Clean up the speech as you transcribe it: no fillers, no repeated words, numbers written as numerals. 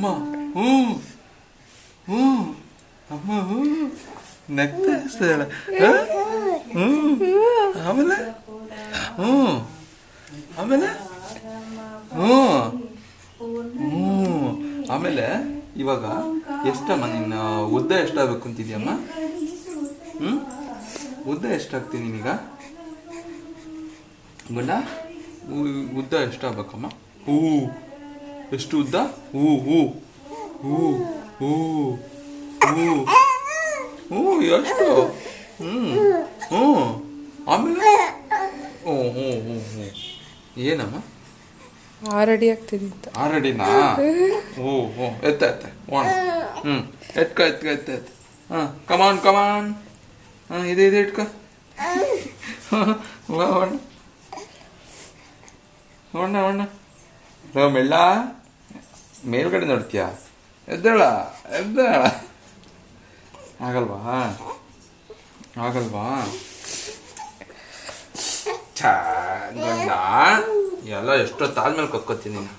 ಅಮ್ಮ ಹ್ಞೂ ಹ್ಞೂ ಅಮ್ಮ ಹ್ಞೂ ನಗ್ತಾ ಇರ್ತಾಳೆ. ಹ್ಞೂ ಆಮೇಲೆ ಹ್ಞೂ ಆಮೇಲೆ ಹ್ಞೂ ಹ್ಞೂ ಆಮೇಲೆ ಇವಾಗ ಎಷ್ಟಮ್ಮ ನಿನ್ನ ಉದ್ದ ಎಷ್ಟಾಗಬೇಕು ಅಂತಿದ್ಯಮ್ಮ? ಉದ್ದ ಎಷ್ಟಾಗ್ತೀನಿ ನೀನೀಗ? ಗುಂಡ ಉದ್ದ ಎಷ್ಟಾಗಬೇಕಮ್ಮ? ಹೂ ಎಷ್ಟು ಉದ್ದ? ಹೂ ಹೂ ಹೂ ಹೂ ಹೂ ಹ್ಞೂ ಎಷ್ಟು? ಹ್ಞೂ ಆಮೇಲೆ ಹ್ಞೂ ಹ್ಞೂ ಹ್ಞೂ ಹ್ಞೂ ಏನಮ್ಮ? 6 ಅಡಿ ಆಗ್ತಿದೆ ಅಂತ. 6 ಅಡಿನಾ? ಓ ಹ್ಞೂ ಎತ್ತ ಒಣ ಎತ್ಕ ಹಾಂ ಕಮಾನ್ ಹಾಂ ಇದೆ ಇಟ್ಕ ಒಣ್ಣ ಮೆಳ್ಳ ಮೇಲ್ಗಡೆ ನೋಡ್ತೀಯ? ಎದ್ದೇಳ ಆಗಲ್ವಾ ಗಂಡ ಎಲ್ಲ ಎಷ್ಟೊತ್ತಾದ್ಮೇಲೆ ಕಕ್ಕೋತೀನಿ ನೀನು.